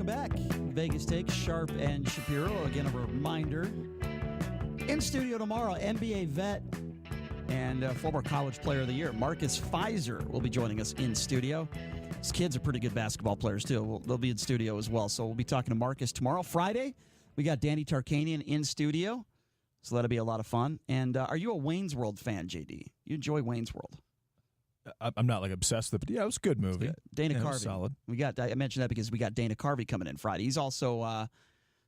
back. Vegas Take, Sharp and Shapiro. Again, a reminder. In studio tomorrow, NBA vet and former college player of the year, Marcus Fizer, will be joining us in studio. His kids are pretty good basketball players, too. They'll be in studio as well. So we'll be talking to Marcus tomorrow. Friday, we got Danny Tarkanian in studio. So that'll be a lot of fun. And are you a Wayne's World fan, JD? You enjoy Wayne's World? I'm not like obsessed with it, but yeah, it was a good movie. Dana yeah, Carvey. Solid. I mentioned that because we got Dana Carvey coming in Friday. He's also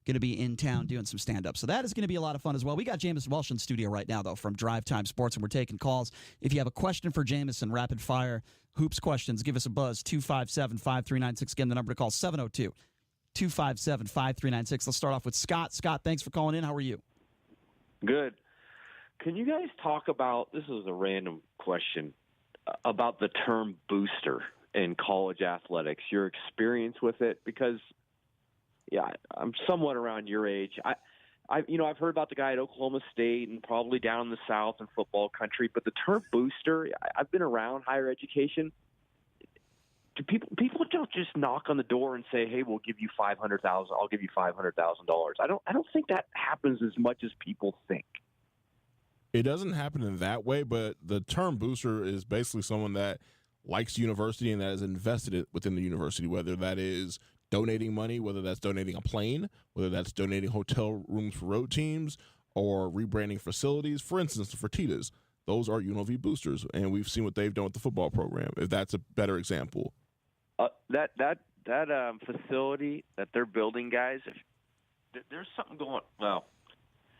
going to be in town doing some stand-up. So that is going to be a lot of fun as well. We got Jamison Welsh in studio right now, though, from Drive Time Sports, and we're taking calls. If you have a question for Jamison, rapid fire, hoops questions, give us a buzz, 257-5396. Again, the number to call, 702-257-5396. Let's start off with Scott. Scott, thanks for calling in. How are you? Good. Can you guys talk about, this is a random question, about the term booster in college athletics, your experience with it? Because, yeah, I'm somewhat around your age. I've heard about the guy at Oklahoma State and probably down in the South in football country, but the term booster, I've been around higher education. Do people don't just knock on the door and say, "Hey, we'll give you $500,000. I'll give you $500,000." I don't think that happens as much as people think. It doesn't happen in that way, but the term booster is basically someone that likes the university and that is invested within the university, whether that is donating money, whether that's donating a plane, whether that's donating hotel rooms for road teams, or rebranding facilities. For instance, the Fertittas, those are UNLV boosters, and we've seen what they've done with the football program, if that's a better example. That facility that they're building, guys, there's something going. Well,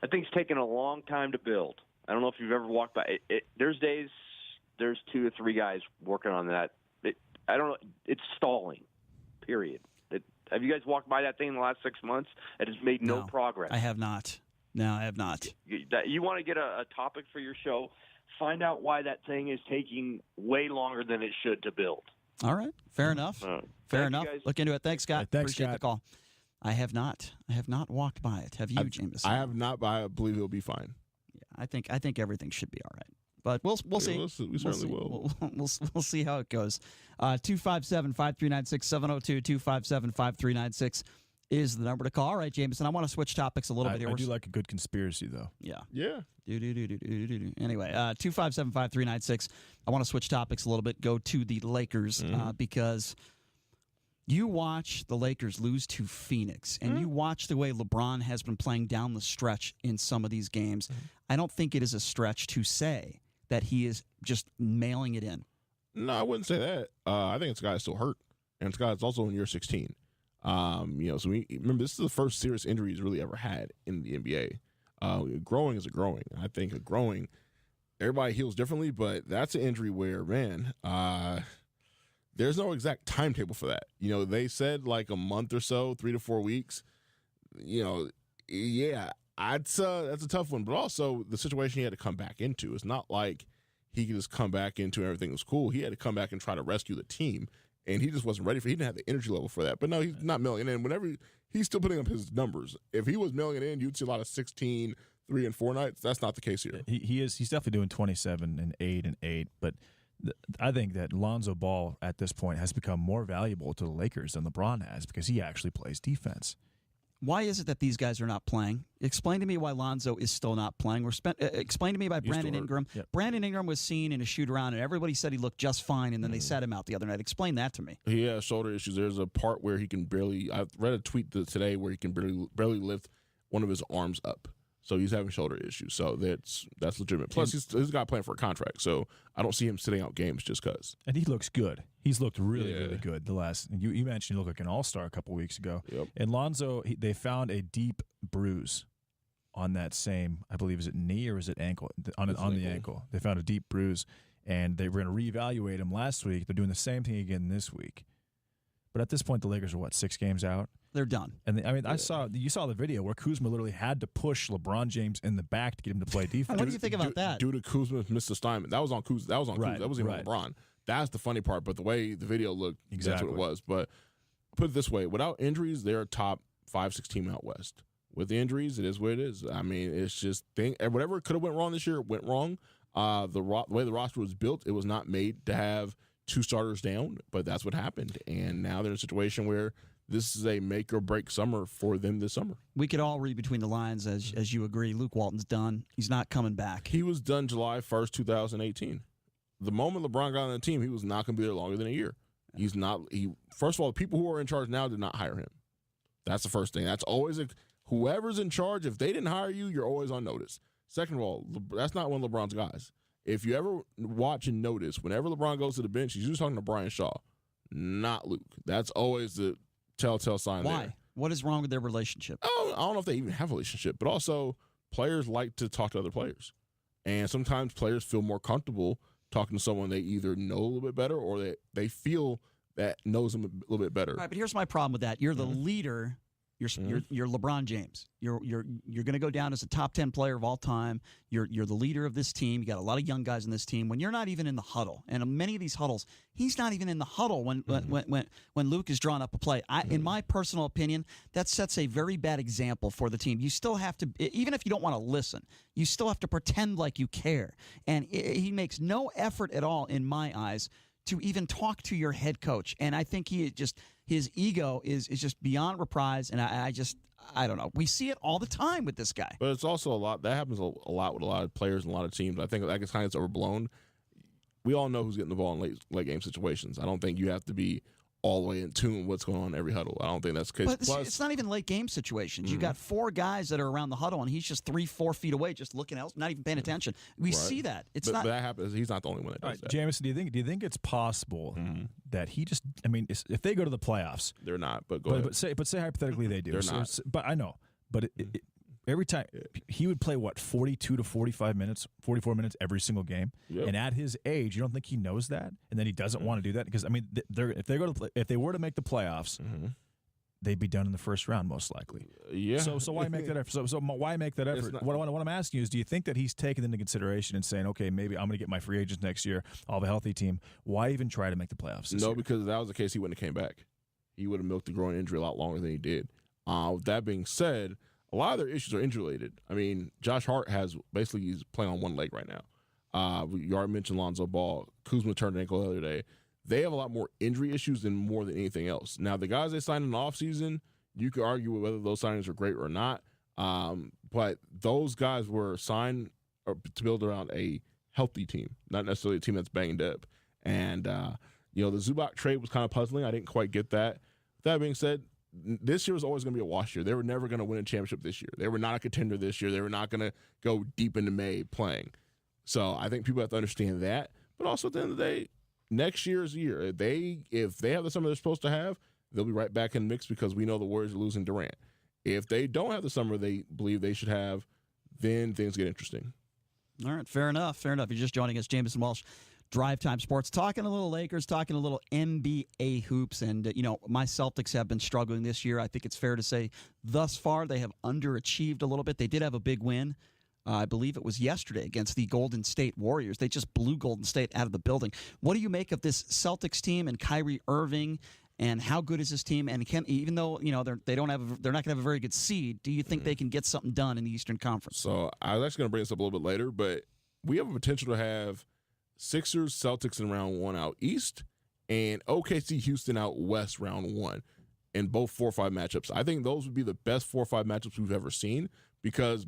I think it's taken a long time to build. I don't know if you've ever walked by it. There's days, there's 2 or 3 guys working on that. I don't know. It's stalling. Period. Have you guys walked by that thing in the last 6 months? It has made no progress. I have not. No, I have not. You want to get a topic for your show? Find out why that thing is taking way longer than it should to build. All right. Fair enough. Fair enough. Look into it. Thanks, Scott. Thanks, Appreciate Scott. the call. I have not. I have not walked by it. Have you, Jameson? I have not, but I believe it'll be fine. Yeah, I think everything should be all right. But we'll see. We certainly will. We'll see how it goes. 257-5396, 702-257-5396 is the number to call. All right, Jameson, I want to switch topics a little bit here. I do like a good conspiracy, though. Yeah. Yeah. Anyway, 257-5396. I want to switch topics a little bit, go to the Lakers, because you watch the Lakers lose to Phoenix, and you watch the way LeBron has been playing down the stretch in some of these games. I don't think it is a stretch to say that he is just mailing it in. No, I wouldn't say that. I think this guy is still hurt, and this guy is also in year 16. So we remember this is the first serious injury he's really ever had in the NBA. Growing is a growing. I think a growing, everybody heals differently, but that's an injury where, man, there's no exact timetable for that. They said like a month or so, 3 to 4 weeks. That's a tough one. But also the situation he had to come back into. It's not like he could just come back into everything was cool. He had to come back and try to rescue the team. And he just wasn't ready for it. He didn't have the energy level for that. But no, he's not mailing in. Whenever he's still putting up his numbers. If he was mailing it in, you'd see a lot of 16, 3 and 4 nights. That's not the case here. He's definitely doing 27 and 8 and 8. But I think that Lonzo Ball at this point has become more valuable to the Lakers than LeBron has because he actually plays defense. Why is it that these guys are not playing? Explain to me why Lonzo is still not playing. Explain to me about Brandon Ingram. Yep. Brandon Ingram was seen in a shoot-around, and everybody said he looked just fine, and then they sat him out the other night. Explain that to me. He has shoulder issues. There's a part where he can barely – I read a tweet today where he can barely lift one of his arms up. So he's having shoulder issues. So that's legitimate. Plus, he's a guy playing for a contract. So I don't see him sitting out games just because. And he looks good. He's looked really good the last. You mentioned he looked like an all-star a couple weeks ago. Yep. And Lonzo, they found a deep bruise on that same, I believe, is it knee or is it ankle? On the ankle. They found a deep bruise, and they were going to reevaluate him last week. They're doing the same thing again this week. But at this point, the Lakers are, 6 games out? They're done. And you saw the video where Kuzma literally had to push LeBron James in the back to get him to play defense. What do you think about that? Due to Kuzma's missed assignment. That was on Kuzma. That wasn't even on LeBron. That's the funny part. But the way the video looked, that's what it was. But put it this way: without injuries, they're a top 5-6 team out west. With the injuries, it is what it is. I mean, it's just whatever could have went wrong this year went wrong. The way the roster was built, it was not made to have 2 starters down, but that's what happened. And now they're in a situation where this is a make or break summer for them this summer. We could all read between the lines as you agree. Luke Walton's done. He's not coming back. He was done July 1st, 2018. The moment LeBron got on the team, he was not going to be there longer than a year. He's not. First of all, the people who are in charge now did not hire him. That's the first thing. That's always whoever's in charge. If they didn't hire you, you're always on notice. Second of all, that's not one of LeBron's guys. If you ever watch and notice, whenever LeBron goes to the bench, he's usually talking to Brian Shaw, not Luke. That's always the telltale sign. Why? There. What is wrong with their relationship? I don't know if they even have a relationship, but also players like to talk to other players. And sometimes players feel more comfortable talking to someone they either know a little bit better or they feel that knows them a little bit better. All right, but here's my problem with that. You're the leader. You're LeBron James. You're going to go down as a top 10 player of all time. You're the leader of this team. You got a lot of young guys in this team. When you're not even in the huddle, and in many of these huddles, he's not even in the huddle when Luke is drawing up a play. In my personal opinion, that sets a very bad example for the team. You still have to, even if you don't want to listen, you still have to pretend like you care. And he makes no effort at all, in my eyes, to even talk to your head coach. And I think his ego is just beyond reprise. And I don't know. We see it all the time with this guy. But it's also a lot. That happens a lot with a lot of players and a lot of teams. I think that gets kind of overblown. We all know who's getting the ball in late game situations. I don't think you have to be all the way in tune with what's going on in every huddle. I don't think that's the case. But plus, it's not even late game situations. You got four guys that are around the huddle, and he's just 3-4 feet away, just looking out, not even paying attention. We see that. But that happens. He's not the only one that does that. Jamison, do you think it's possible that he just? I mean, if they go to the playoffs, they're not. But go ahead. But say hypothetically they do. They're not. But I know. But every time he would play 42 to 45 minutes, 44 minutes every single game, and at his age, you don't think he knows that, and then he doesn't want to do that because I mean, if they were to make the playoffs, they'd be done in the first round most likely. So why make that effort? So why make that effort? What I'm asking you is, do you think that he's taken into consideration and saying, okay, maybe I'm going to get my free agents next year, I'll have a healthy team. Why even try to make the playoffs this year? Because if that was the case, he wouldn't have came back. He would have milked the groin injury a lot longer than he did. With that being said, a lot of their issues are injury-related. I mean, Josh Hart he's playing on one leg right now. You already mentioned Lonzo Ball. Kuzma turned an ankle the other day. They have a lot more injury issues than anything else. Now, the guys they signed in the offseason, you could argue whether those signings are great or not. But those guys were signed to build around a healthy team, not necessarily a team that's banged up. And, the Zubac trade was kind of puzzling. I didn't quite get that. That being said, this year was always going to be a wash year. They were never going to win a championship this year. They were not a contender this year. They were not going to go deep into May playing. So I think people have to understand that. But also at the end of the day, next year is the year. If they have the summer they're supposed to have, they'll be right back in the mix because we know the Warriors are losing Durant. If they don't have the summer they believe they should have, then things get interesting. All right, fair enough. You're just joining us, Jamison Welsh, Drive Time Sports, talking a little Lakers, talking a little NBA hoops. And, my Celtics have been struggling this year. I think it's fair to say thus far they have underachieved a little bit. They did have a big win. I believe it was yesterday against the Golden State Warriors. They just blew Golden State out of the building. What do you make of this Celtics team and Kyrie Irving? And how good is this team? And even though they're not going to have a very good seed, do you think they can get something done in the Eastern Conference? So I was actually going to bring this up a little bit later, but we have a potential to have Sixers, Celtics in round 1 out East, and OKC Houston out West round 1 in both 4 or 5 matchups. I think those would be the best 4 or 5 matchups we've ever seen because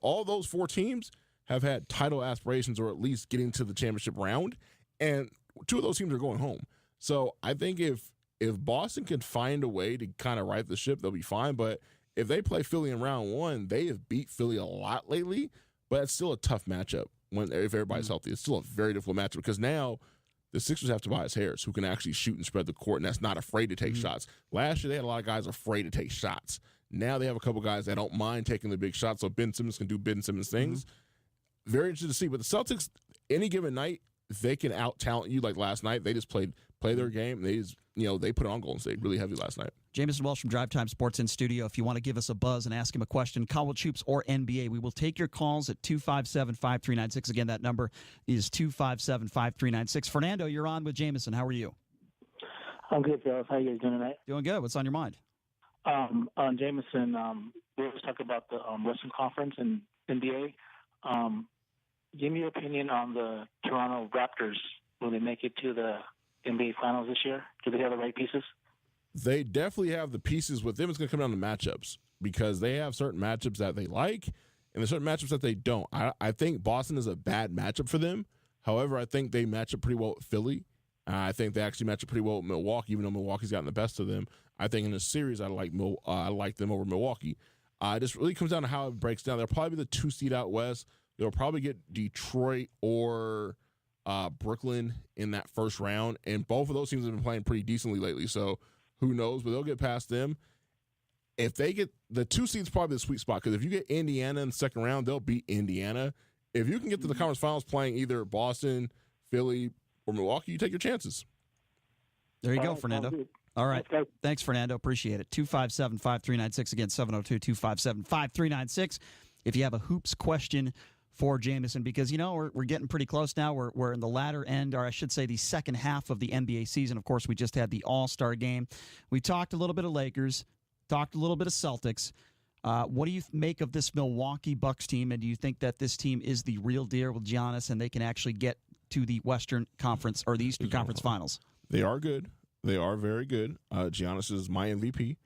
all those 4 teams have had title aspirations or at least getting to the championship round, and 2 of those teams are going home. So I think if Boston can find a way to kind of right the ship, they'll be fine. But if they play Philly in round 1, they have beat Philly a lot lately, but it's still a tough matchup. If everybody's healthy, it's still a very difficult matchup because now the Sixers have Tobias Harris, who can actually shoot and spread the court, and that's not afraid to take shots. Last year, they had a lot of guys afraid to take shots. Now they have a couple guys that don't mind taking the big shots, so Ben Simmons can do Ben Simmons things. Very interesting to see. But the Celtics, any given night, they can out-talent you like last night. They just play their game. They just, they put it on Golden State really heavy last night. Jamison Welsh from Drive Time Sports in studio. If you want to give us a buzz and ask him a question, college hoops or NBA, we will take your calls at 257-5396. Again, that number is 257-5396. Fernando, you're on with Jamison. How are you? I'm good, fellas. How you guys doing tonight? Doing good. What's on your mind? Jamison, we were talking about the Western Conference and NBA. Give me your opinion on the Toronto Raptors. Will they make it to the NBA Finals this year? Do they have the right pieces? They definitely have the pieces with them. It's going to come down to matchups because they have certain matchups that they like and there's certain matchups that they don't. I think Boston is a bad matchup for them. However, I think they match up pretty well with Philly. I think they actually match up pretty well with Milwaukee, even though Milwaukee's gotten the best of them. I think in the series, I like them over Milwaukee. It just really comes down to how it breaks down. They'll probably be the 2 seed out west. They'll probably get Detroit or Brooklyn in that first round, and both of those teams have been playing pretty decently lately. So who knows? But they'll get past them. If they get the 2 seeds, probably the sweet spot because if you get Indiana in the second round, they'll beat Indiana. If you can get to the conference finals playing either Boston, Philly, or Milwaukee, you take your chances. There you go, Fernando. All right. Thanks, Fernando. Appreciate it. 257-5396. Again, 702-257-5396. If you have a hoops question for Jameson, because, we're getting pretty close now. We're in the latter end, or I should say the second half of the NBA season. Of course, we just had the All-Star game. We talked a little bit of Lakers, talked a little bit of Celtics. What do you make of this Milwaukee Bucks team, and do you think that this team is the real deal with Giannis and they can actually get to the Western Conference or the Eastern Conference Finals? They are good. They are very good. Giannis is my MVP.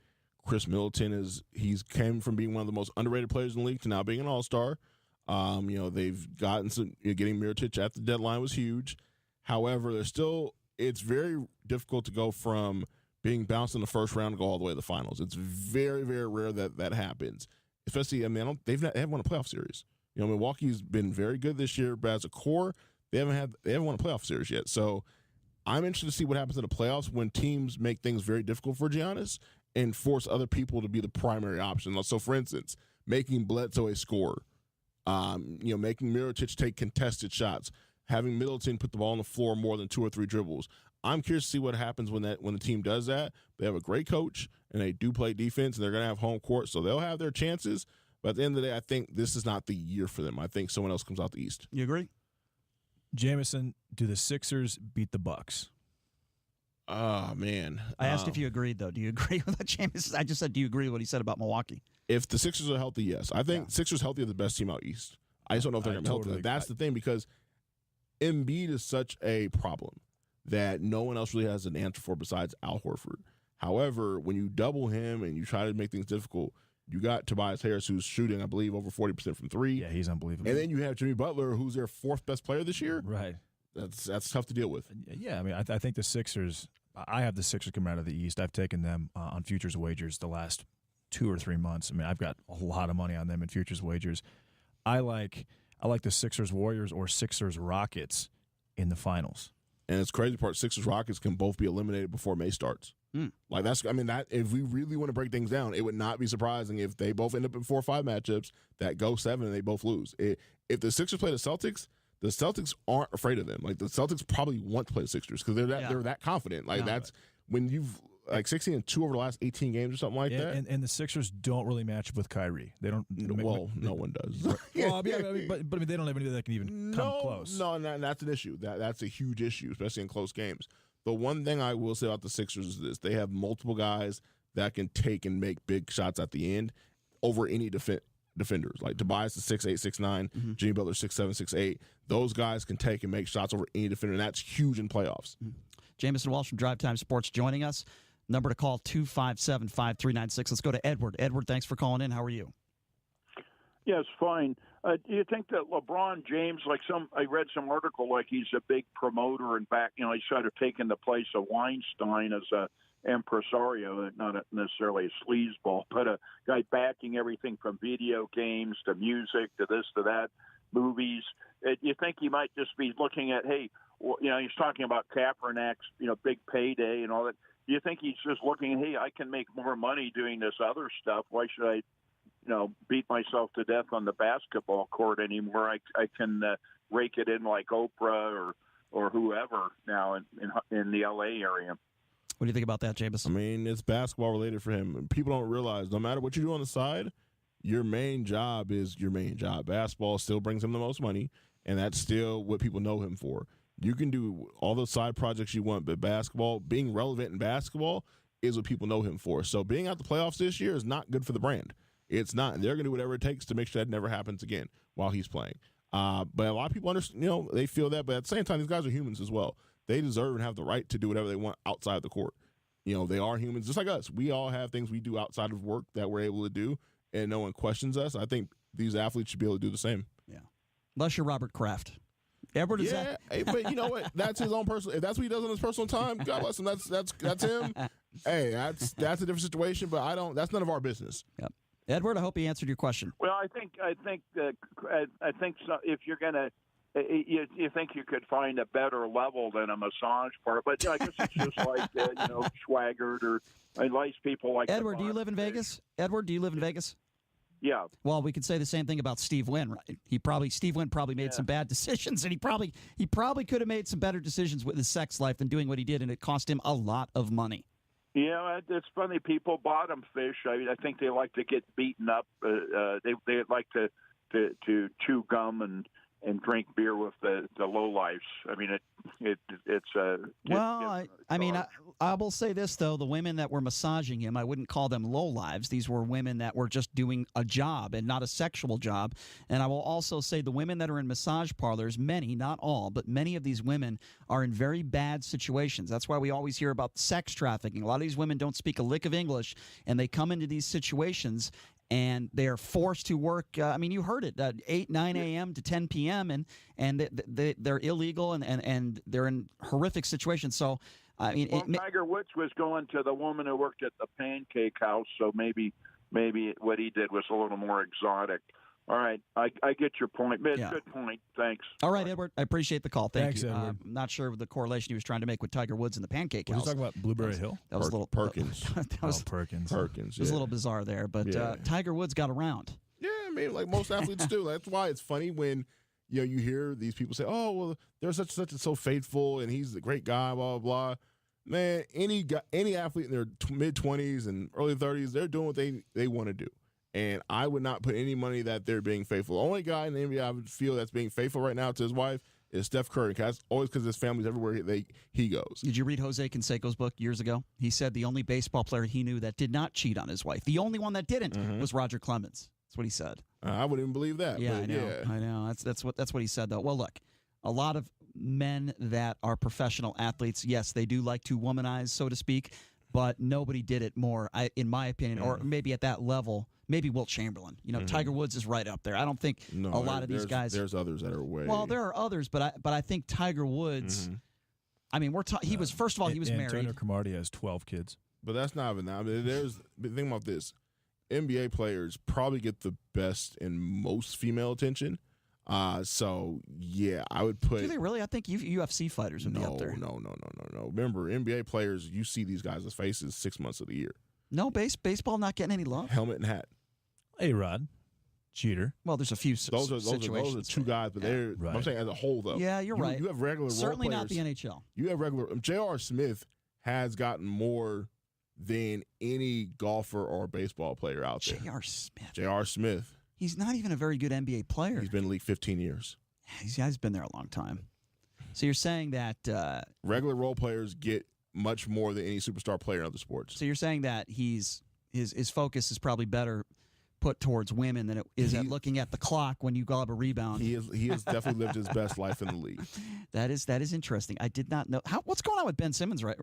Chris Middleton he's came from being one of the most underrated players in the league to now being an all-star. They've gotten some, getting Mirotic at the deadline was huge. However, it's very difficult to go from being bounced in the first round and go all the way to the finals. It's very, very rare that happens. Especially, they haven't won a playoff series. Milwaukee's been very good this year, but as a core, they haven't won a playoff series yet. So I'm interested to see what happens in the playoffs when teams make things very difficult for Giannis and force other people to be the primary option. So, for instance, making Bledsoe a scorer, making Mirotic take contested shots, having Middleton put the ball on the floor more than 2 or 3 dribbles. I'm curious to see what happens when the team does that. They have a great coach, and they do play defense, and they're going to have home court, so they'll have their chances. But at the end of the day, I think this is not the year for them. I think someone else comes out the East. You agree? Jameson, do the Sixers beat the Bucks? Oh, man. I asked if you agreed, though. Do you agree with that, Jameson? I just said, do you agree with what he said about Milwaukee? If the Sixers are healthy, yes. I think Sixers healthy are the best team out East. I just don't know if they're going to be healthy. That's the thing, because Embiid is such a problem that no one else really has an answer for besides Al Horford. However, when you double him and you try to make things difficult, you got Tobias Harris, who's shooting, I believe, over 40% from 3. Yeah, he's unbelievable. And then you have Jimmy Butler, who's their 4th best player this year. Right. That's tough to deal with. Yeah, I mean, I think the Sixers, I have the Sixers coming out of the East. I've taken them on futures wagers the last 2 or 3 months. I mean, I've got a lot of money on them in futures wagers. I like the Sixers Warriors or Sixers Rockets in the finals. And it's crazy part, Sixers Rockets can both be eliminated before May starts. That if we really want to break things down, it would not be surprising if they both end up in 4 or 5 matchups that go 7 and they both lose. If the Sixers play the Celtics aren't afraid of them. Like, the Celtics probably want to play the Sixers because they're that confident. Like, that's when you've 16-2 over the last 18 games or something like that. And the Sixers don't really match up with Kyrie. They don't. Well, no one does. Well, but they don't have anybody that can even come close. No, that's an issue. That's a huge issue, especially in close games. The one thing I will say about the Sixers is this: they have multiple guys that can take and make big shots at the end over any defenders. Like Tobias is 6'8", 6'9", Jimmy Butler 6'7", 6'8". Those guys can take and make shots over any defender, and that's huge in playoffs. Jameson Welsh from Drive Time Sports joining us. Number to call, 257-5396. Let's go to Edward. Edward, thanks for calling in. How are you? Yes, fine. Do you think that LeBron James, I read some article like he's a big promoter and he's sort of taken the place of Weinstein as a impresario, not necessarily a sleazeball, but a guy backing everything from video games to music to this to that, movies. You think he might just be looking at, hey, he's talking about Kaepernick's, big payday and all that. Do you think he's just looking, hey, I can make more money doing this other stuff. Why should I, beat myself to death on the basketball court anymore? I can rake it in like Oprah or whoever now in the L.A. area. What do you think about that, Jameson? I mean, it's basketball related for him. People don't realize no matter what you do on the side, your main job is your main job. Basketball still brings him the most money, and that's still what people know him for. You can do all the side projects you want, but basketball, being relevant in basketball, is what people know him for. So being out the playoffs this year is not good for the brand. It's not. And they're going to do whatever it takes to make sure that never happens again while he's playing. But a lot of people understand, they feel that. But at the same time, these guys are humans as well. They deserve and have the right to do whatever they want outside the court. they are humans just like us. We all have things we do outside of work that we're able to do, and no one questions us. I think these athletes should be able to do the same. Yeah. Unless you're Robert Kraft. Edward is that? Hey, but you know what? That's his own personal. If that's what he does on his personal time, God bless him. That's him. Hey, that's a different situation. But that's none of our business. Yep. Edward, I hope he answered your question. Well, I think so, if you're gonna, you think you could find a better level than a massage parlor, but I guess it's just like Schwaggart or nice people like Edward. Do you live in Vegas? Edward, do you live in Vegas? Yeah. Well, we could say the same thing about Steve Wynn, right? Steve Wynn probably made some bad decisions, and he probably could have made some better decisions with his sex life than doing what he did, and it cost him a lot of money. Yeah, it's funny. People bottom fish. I think they like to get beaten up. They like to chew gum and drink beer with the lowlifes. I mean, I will say this though: the women that were massaging him, I wouldn't call them lowlives. These were women that were just doing a job and not a sexual job. And I will also say the women that are in massage parlors, many, not all, but many of these women are in very bad situations. That's why we always hear about sex trafficking. A lot of these women don't speak a lick of English, and they come into these situations and they're forced to work. You heard it, 8, 9 a.m. to 10 p.m. and they're illegal and they're in horrific situations. So, Tiger Woods was going to the woman who worked at the Pancake House, so maybe what he did was a little more exotic. All right, I get your point. Good point. Thanks. All right, Edward, I appreciate the call. Thanks, you. Edward. I'm not sure of the correlation he was trying to make with Tiger Woods and the Pancake House. Was he talking about Blueberry Hill? That was a little Perkins. Perkins. Perkins. It was a little bizarre there, but Tiger Woods got around. Yeah, like most athletes do. That's why it's funny when you hear these people say, "Oh, well, they're such and so faithful, and he's a great guy." Blah blah blah. Man, any athlete in their mid-20s and early 30s, they're doing what they want to do. And I would not put any money that they're being faithful. The only guy in the NBA I would feel that's being faithful right now to his wife is Steph Curry. That's always because his family's everywhere he goes. Did you read Jose Canseco's book years ago? He said the only baseball player he knew that did not cheat on his wife, the only one that didn't, was Roger Clemens. That's what he said. I wouldn't even believe that. Yeah, but I know. That's what he said, though. Well, look, a lot of men that are professional athletes, yes, they do like to womanize, so to speak, but nobody did it more, in my opinion, or maybe at that level. Maybe Wilt Chamberlain. Tiger Woods is right up there. I don't think a lot of these guys. There's others that are way. Well, there are others, but I think Tiger Woods. I mean, he was first of all he was married. Antonio Cromartie has 12 kids. But that's not even that. I mean, think about this. NBA players probably get the best and most female attention. So yeah, I would put. Do they really? I think UFC fighters would be up there. No. Remember, NBA players, you see these guys' faces 6 months of the year. No, baseball not getting any love. Helmet and hat. A-Rod, cheater. Well, there's a few situations. Those are two guys, but they're. Right. I'm saying as a whole, though. Yeah, you're right. You have regular certainly role players. Not the NHL. You have regular. J.R. Smith has gotten more than any golfer or baseball player out there. J.R. Smith. He's not even a very good NBA player. He's been in the league 15 years. He's been there a long time. So you're saying that regular role players get much more than any superstar player in other sports. So you're saying that his focus is probably better put towards women than it is at looking at the clock when you grab a rebound. He has definitely lived his best life in the league. That is interesting. I did not know. What's going on with Ben Simmons, right?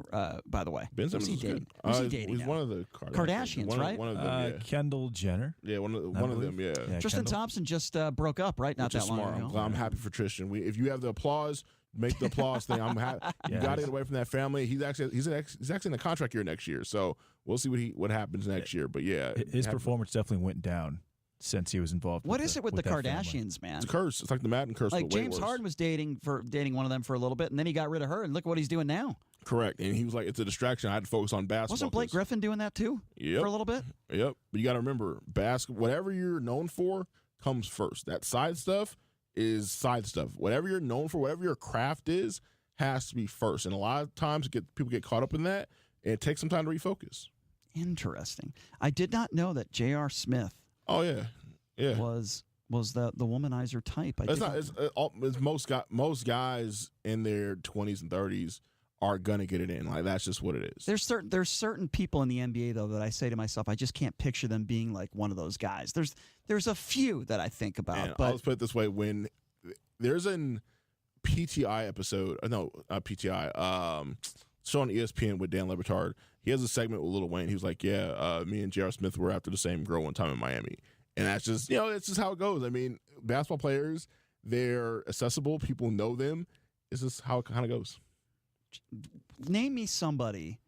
By the way, Ben Simmons is good. Who's he dating? He's one of the Kardashians, right? One of them, yeah. Kendall Jenner. Yeah, one of them. Yeah. Tristan Thompson just broke up, right? Not that long ago. I'm happy for Tristan. If you have the applause, make the applause thing. I'm happy. You got to get away from that family. He's actually in a contract year next year, so we'll see what happens next year. But yeah, his performance definitely went down since he was involved. What is it with the Kardashians, man? It's a curse. It's like the Madden curse. Like James Harden was dating one of them for a little bit, and then he got rid of her, and look what he's doing now. Correct, and he was like, "It's a distraction. I had to focus on basketball." Wasn't Blake Griffin doing that too? Yep. For a little bit. Yep, but you got to remember, whatever you're known for comes first. That side stuff is side stuff. Whatever you're known for, whatever your craft is, has to be first. And a lot of times, people get caught up in that, and it takes some time to refocus. Interesting. I did not know that J.R. Smith. Oh yeah. Yeah. Was the womanizer type? It's most guys in their 20s and 30s are gonna get it in. Like that's just what it is. There's certain people in the NBA though that I say to myself, I just can't picture them being like one of those guys. There's a few that I think about. But let's put it this way: when there's an PTI episode, no, not PTI, show on ESPN with Dan Le Batard. He has a segment with Lil Wayne. He was like, "Yeah, me and J.R. Smith were after the same girl one time in Miami," and that's just it's just how it goes. I mean, basketball players, they're accessible. People know them. It's just how it kind of goes. Name me somebody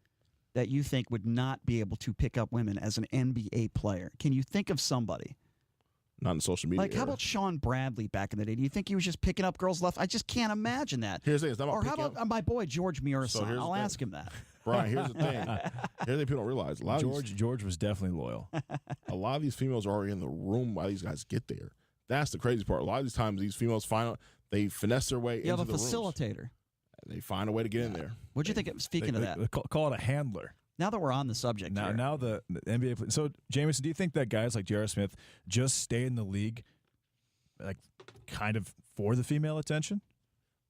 that you think would not be able to pick up women as an NBA player. Can you think of somebody? Not in social media. Like, how about Sean Bradley back in the day? Do you think he was just picking up girls left? I just can't imagine that. Here's the thing. It's not about or how picking about up. my boy George Mirasan? So here's I'll the ask thing. him that. Brian, here's the thing. Here's the thing people don't realize. George was definitely loyal. A lot of these females are already in the room while these guys get there. That's the crazy part. A lot of these times, these females they finesse their way You have into a the rooms. facilitator. They find a way to get in there. What'd you think? Speaking of that, They call it a handler. now that we're on the subject, here, Now the NBA. So, Jameson, do you think that guys like J.R. Smith just stay in the league, like, kind of for the female attention?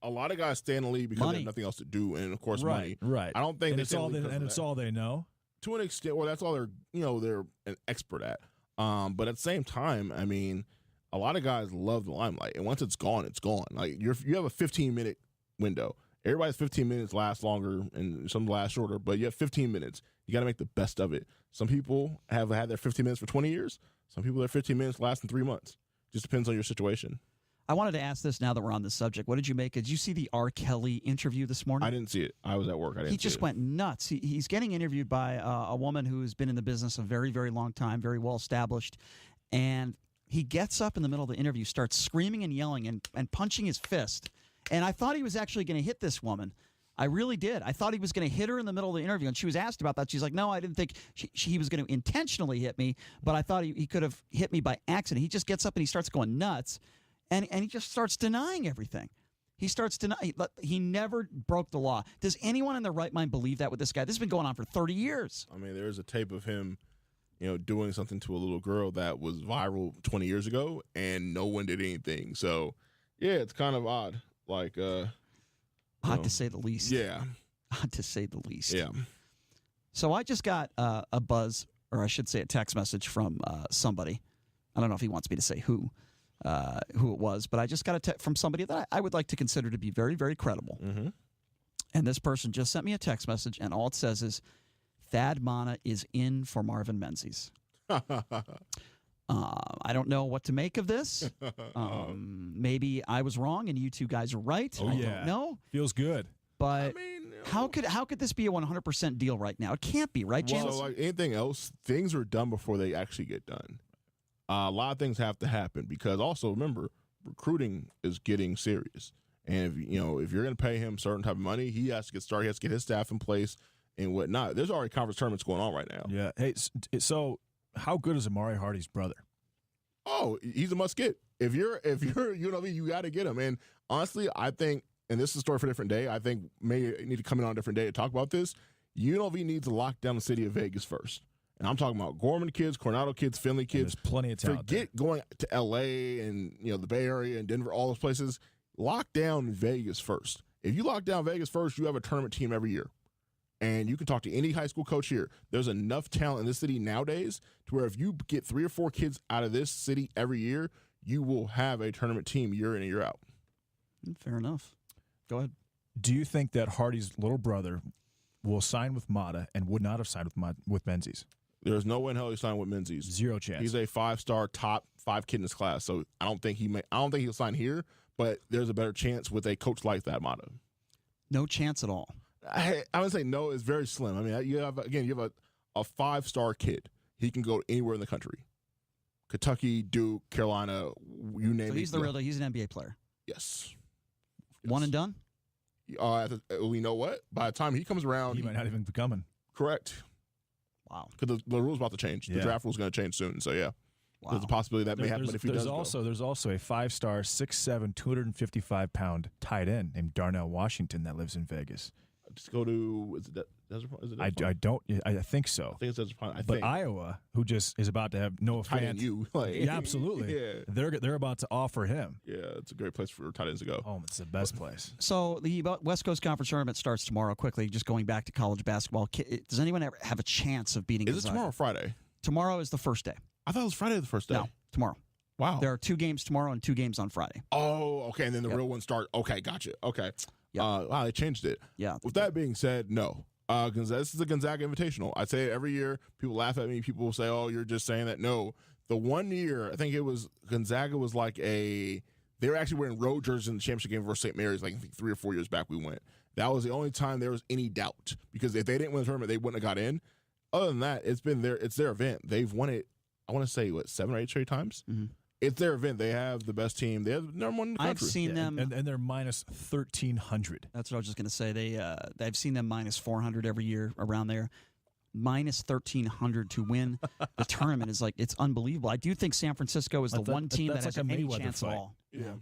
A lot of guys stay in the league because they Money. have nothing else to do, and of course, money. Right. I don't think And they it's stay in all the league they, because and of it's that. all they know. To an extent. Well, that's all they're an expert at. But at the same time, I mean, a lot of guys love the limelight, and once it's gone, it's gone. Like you have a 15-minute window. Everybody's 15 minutes lasts longer, and some last shorter. But you have 15 minutes. You got to make the best of it. Some people have had their 15 minutes for 20 years. Some people, their 15 minutes last in 3 months. Just depends on your situation. I wanted to ask this now that we're on this subject. What did you make? Did you see the R. Kelly interview this morning? I didn't see it. I was at work. I didn't. He just went nuts. He's getting interviewed by a woman who's been in the business a very, very long time, very well established, and he gets up in the middle of the interview, starts screaming and yelling and punching his fist. And I thought he was actually going to hit this woman. I really did. I thought he was going to hit her in the middle of the interview, and she was asked about that. She's like, no, I didn't think he was going to intentionally hit me, but I thought he could have hit me by accident. He just gets up and he starts going nuts, and he just starts denying everything. He starts denying. He never broke the law. Does anyone in their right mind believe that with this guy? This has been going on for 30 years. I mean, there's a tape of him, doing something to a little girl that was viral 20 years ago, and no one did anything. So, yeah, it's kind of odd. Like, Odd to say the least. Yeah. Odd to say the least. Yeah. So I just got a buzz, or I should say a text message from somebody. I don't know if he wants me to say who it was, but I just got a text from somebody that I would like to consider to be very, very credible. Mm-hmm. And this person just sent me a text message, and all it says is, Thad Mana is in for Marvin Menzies. I don't know what to make of this. Maybe I was wrong and you two guys are right. Oh, I yeah. don't know. Feels good. But how could this be a 100% deal right now? It can't be, right, James? So, like anything else, things are done before they actually get done. A lot of things have to happen because also remember, recruiting is getting serious. And if you're going to pay him certain type of money, he has to get started. He has to get his staff in place and whatnot. There's already conference tournaments going on right now. Yeah. Hey, so how good is Amari Hardy's brother? Oh, he's a must get. If you're UNLV, you got to get him. And honestly, I think, and this is a story for a different day. I think maybe need to come in on a different day to talk about this. UNLV needs to lock down the city of Vegas first. And I'm talking about Gorman kids, Coronado kids, Finley And kids. there's plenty of talent there. Forget going to LA and the Bay Area and Denver, all those places. Lock down Vegas first. If you lock down Vegas first, you have a tournament team every year. And you can talk to any high school coach here. There's enough talent in this city nowadays to where if you get 3 or 4 kids out of this city every year, you will have a tournament team year in and year out. Fair enough. Go ahead. Do you think that Hardy's little brother will sign with Mata and would not have signed with Menzies? There's no way in hell he's signing with Menzies. Zero chance. He's a 5-star top 5 kid in his class, so I don't think he'll sign here. But there's a better chance with a coach like that, Mata. No chance at all. I would say no. It's very slim. I mean, you have a 5-star kid. He can go anywhere in the country. Kentucky, Duke, Carolina, you name it. So he's an NBA player. Yes. One and done? We know what? By the time he comes around, he might not even be coming. Correct. Wow. Because the rule's about to change. The Yeah. draft rule's going to change soon. So, yeah. Wow. There's a possibility that may happen, but if he does There's also a 5-star, 6'7", 255-pound tight end named Darnell Washington that lives in Vegas. just go to is it Desert Pine? Is it I think so. I think it's Desert Pine. But Iowa, who just is about to have Noah tight Fant, end you. Like, yeah, absolutely. Yeah. They're about to offer him. Yeah, it's a great place for tight ends to go. Oh, it's the best place. So the West Coast Conference Tournament starts tomorrow. Quickly, just going back to college basketball. Does anyone ever have a chance of beating Is it Gonzaga? tomorrow or Friday? Tomorrow is the first day. I thought it was Friday the first day. No, tomorrow. Wow. There are 2 games tomorrow and 2 games on Friday. Oh, okay. And then the Yep. real one start. Okay, gotcha. Okay. Yep. Wow, they changed it. Yeah. With that being said, no. This is a Gonzaga Invitational. I say it every year. People laugh at me. People will say, "Oh, you're just saying that." No. The one year, I think it was Gonzaga was like they were actually wearing road jerseys in the championship game versus St. Mary's, like I think 3 or 4 years back we went. That was the only time there was any doubt, because if they didn't win the tournament, they wouldn't have got in. Other than that, it's their event. They've won it, I want to say, 7 or 8 straight times? Mm-hmm. It's their event. They have the best team. They have the number one in the country. I've seen them. And they're minus 1,300. That's what I was just going to say. I've seen them minus 400 every year around there. Minus 1,300 to win the tournament is it's unbelievable. I do think San Francisco is the one team that has any chance at all. Yeah.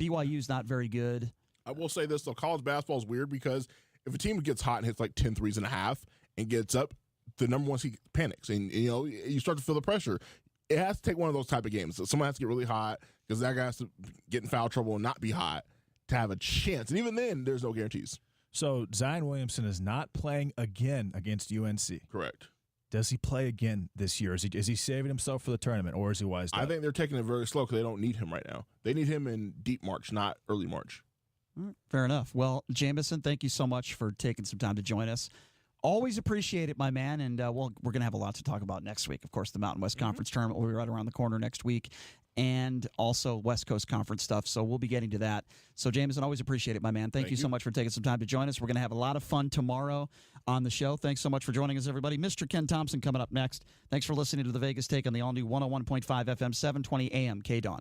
BYU's not very good. I will say this, though. College basketball is weird because if a team gets hot and hits like 10 threes and a half and gets up, the number one seed panics. And, you start to feel the pressure. It has to take one of those type of games. So someone has to get really hot because that guy has to get in foul trouble and not be hot to have a chance. And even then, there's no guarantees. So Zion Williamson is not playing again against UNC. Correct. Does he play again this year? Is he saving himself for the tournament, or is he wised up? I think they're taking it very slow because they don't need him right now. They need him in deep March, not early March. Fair enough. Well, Jamison, thank you so much for taking some time to join us. Always appreciate it, my man. And we're going to have a lot to talk about next week. Of course, the Mountain West Conference tournament will be right around the corner next week, and also West Coast Conference stuff. So we'll be getting to that. So, Jamison, always appreciate it, my man. Thank you so much for taking some time to join us. We're going to have a lot of fun tomorrow on the show. Thanks so much for joining us, everybody. Mr. Ken Thompson coming up next. Thanks for listening to the Vegas Take on the all-new 101.5 FM, 720 AM KDWN.